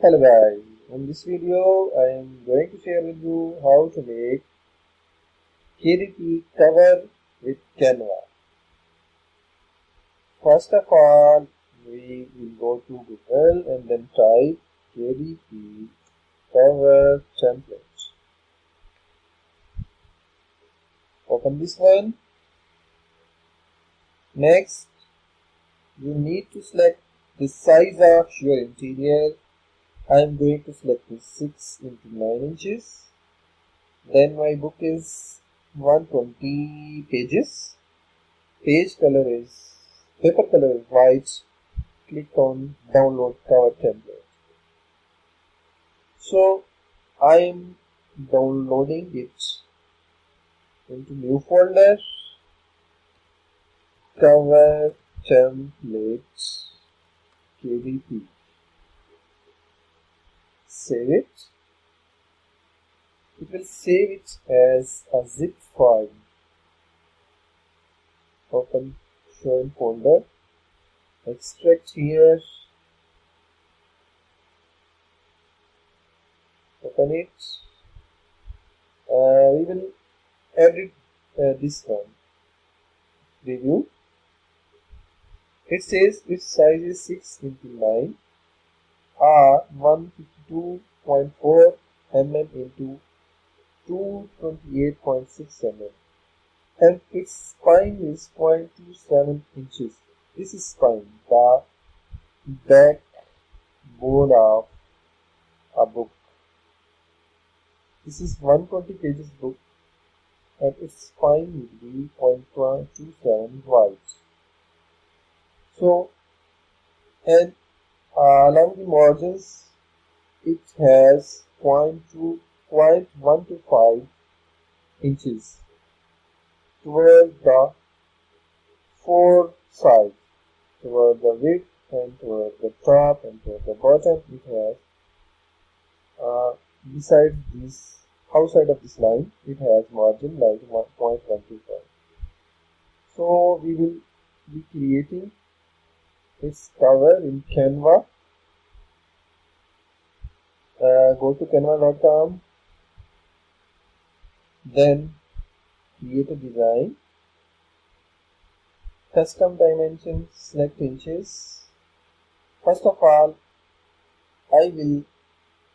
Hello guys, in this video I am going to share with you how to make KDP cover with Canva. First of all, we will go to Google and then type KDP cover template. Open this one. Next, you need to select the size of your interior. I am going to select this 6 into 9 inches. Then my book is 120 pages. Page color is, paper color is white. Click on download cover template. So I am downloading it into new folder, cover templates KDP. Save it. It will save it as a zip file. Open show in folder, extract here, open it. We will edit this one. Review. It says its size is 6 into 9 or 152.4 mm into 228.6 mm, and its spine is 0.27 inches. This is spine, the backbone of a book. This is 120 pages book and its spine will be 0.27 wide. So, and along the margins, it has 0.125 inches toward the four sides, toward the width and toward the top and toward the bottom. It has besides this outside of this line, it has margin like 1.125. So we will be creating its cover in Canva. Go to canva.com, then create a design, custom dimensions, select inches. First of all, I will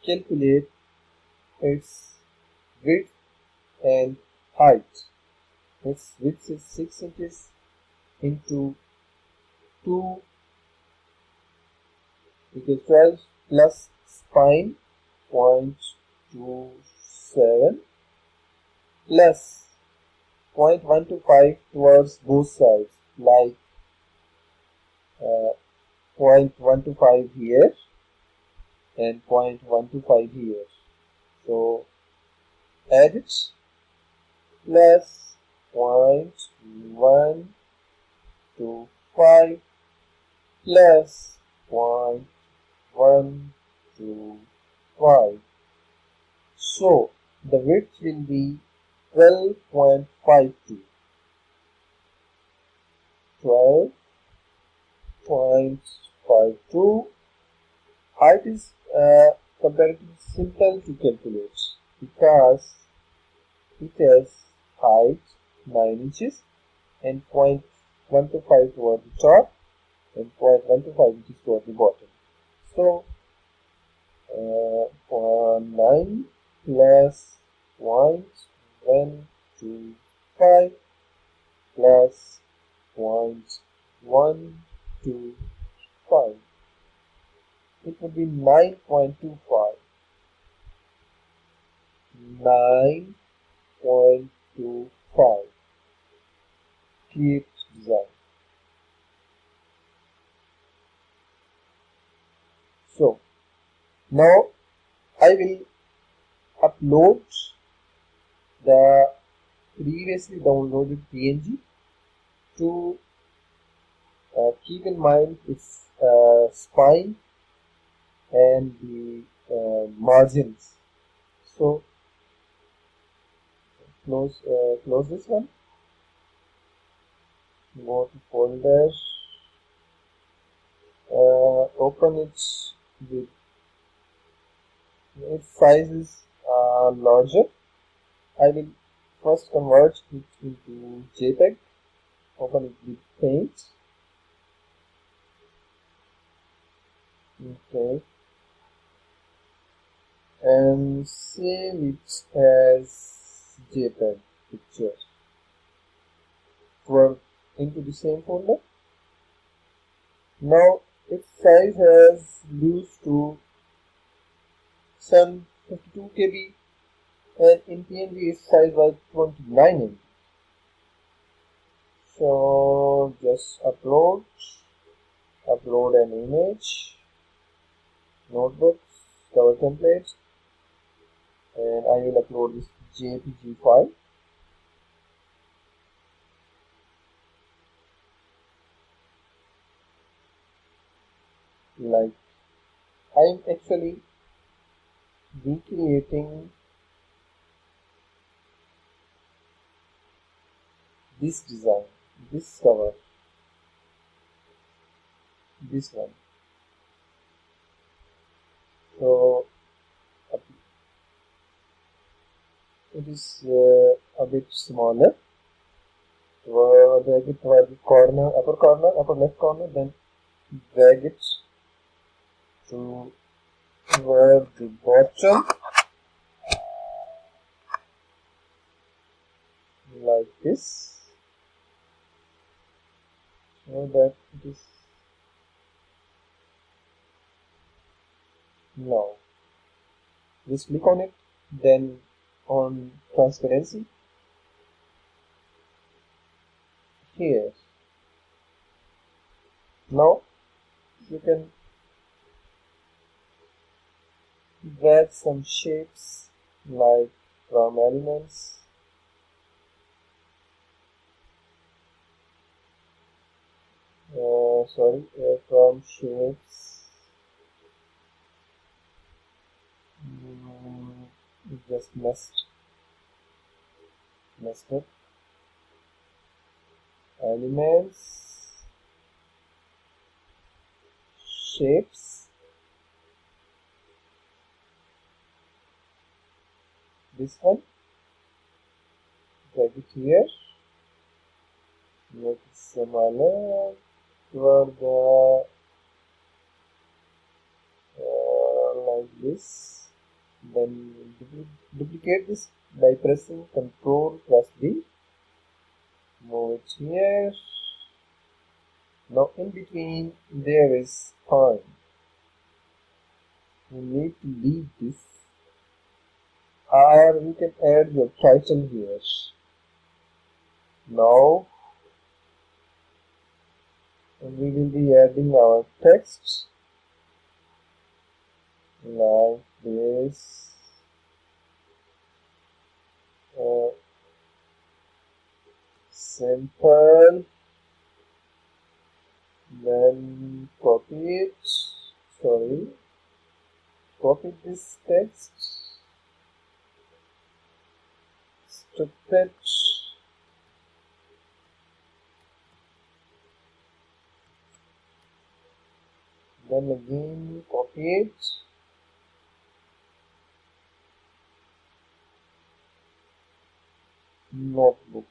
calculate its width and height. Its width is 6 inches into 2 equals 12 plus spine 0.27 plus 0.125 towards both sides, like 0.125 here and 0.125 here. So add it plus 0.125 plus 0.125. So the width will be 12.52. 12.52. Height is comparatively simple to calculate because it has height 9 inches and 0.125 toward the top and 0.125 inches toward the bottom. So 9 plus 0.125 plus 0.125. It would be 9.25. 9.25. Create design. So now I will upload the previously downloaded PNG. To keep in mind its spine and the margins. So close this one. Go to folder, open it with its size is larger. I will first convert it into JPEG. Open it with Paint. Okay. And save it as JPEG picture. Work into the same folder. Now its size has reduced to some 52 KB and in PNG its size was 29 MB. So just upload an image, notebooks, cover template, and I will upload this JPG file. Like I'm actually recreating this design, this cover, this one. So it is a bit smaller. Drag it toward the corner, upper left corner, then drag it to where the bottom, like this, so that it is now. Just click on it, then on transparency here. Now you can drag some shapes like from elements, from shapes. It just messed up. Elements, shapes, this one, drag it here, make it similar toward the like this. Then duplicate this by pressing Ctrl plus D. Move it here. Now in between there is time. You need to leave this, or you can add your title here. Now we will be adding our text like this. Simple. Then copy this text, stupid, then again copy it, notebook,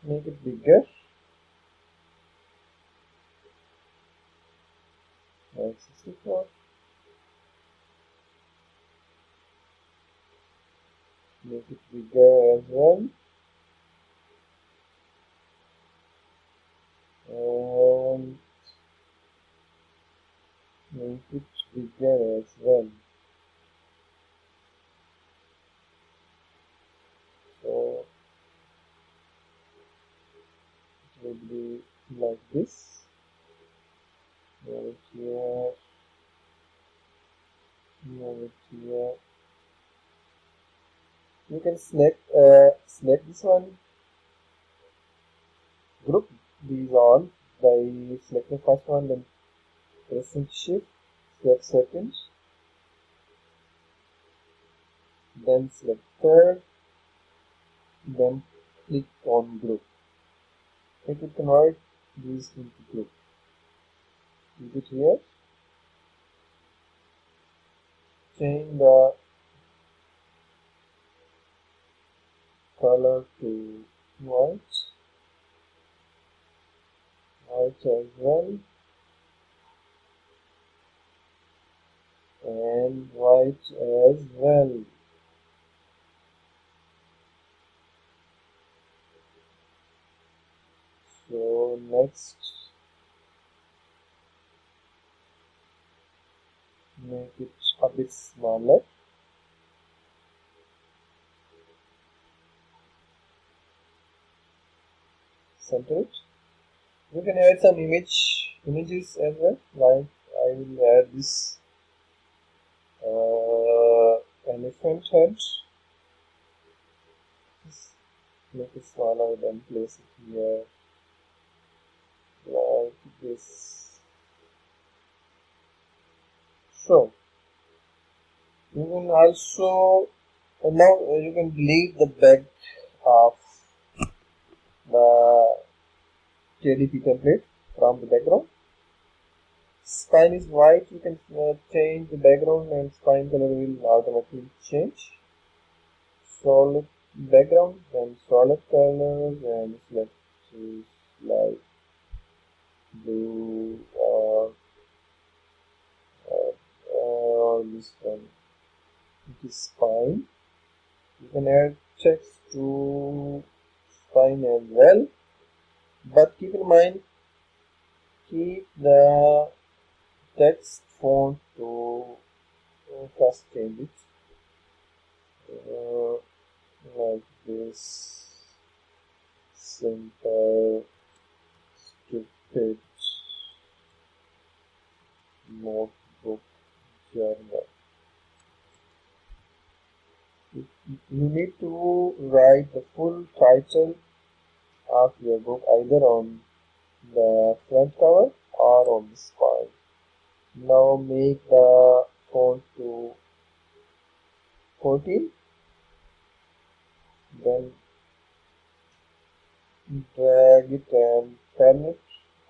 make it bigger, like 64, make it bigger as well, and make it bigger as well. So it will be like this. Move it here, move it here. You can select this one, group these all by selecting first one, then pressing shift, select second, then select third, then click on group. It will convert these into group. Keep it here, change the color to white as well, and white as well. So next, make it a bit smaller. Center it. You can add some images as well. Like I will add this elephant head. Just make it smaller, then place it here like this. So you can also now you can delete the back of the KDP template from the background. Spine is white. You can change the background and spine color will automatically change. Solid background and solid colors, and let's choose like blue or this one. It is spine. You can add text to spine as well, but keep in mind, keep the text font to first change it like this. Simple, stupid notebook journal. You need to write the full title of your book either on the front cover or on the spine. Now make the font to 14, then drag it and turn it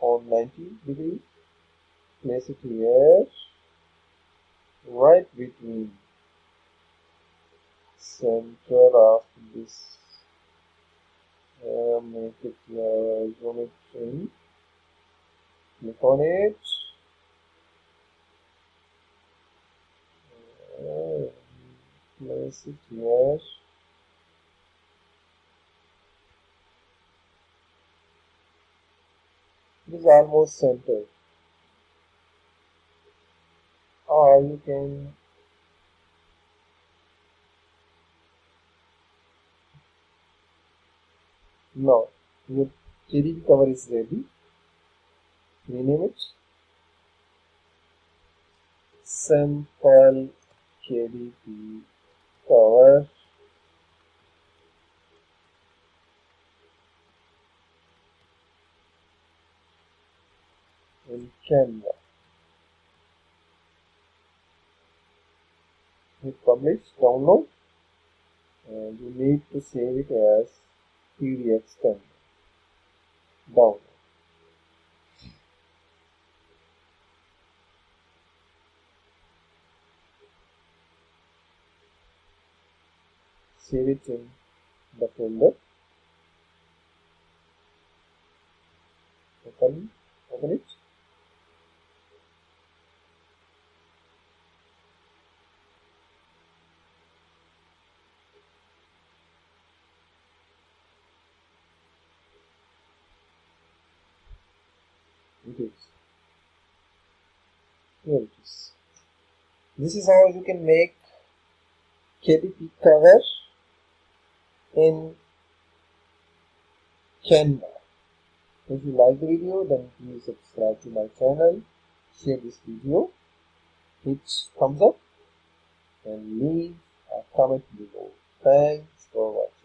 on 90 degrees. Place it here, right between center of this. Make it zoom it in. Click on it. Place it here. It is almost centered. Or you can no, your KDP cover is ready. Rename it. Simple KDP cover. In Canva. Hit publish, download, and you need to save it as PDF scan. Download. Save it in the folder. Open it. It is. Here it is. This is how you can make KDP cover in Canva. If you like the video, then please subscribe to my channel, share this video, hit thumbs up, and leave a comment below. Thanks for watching.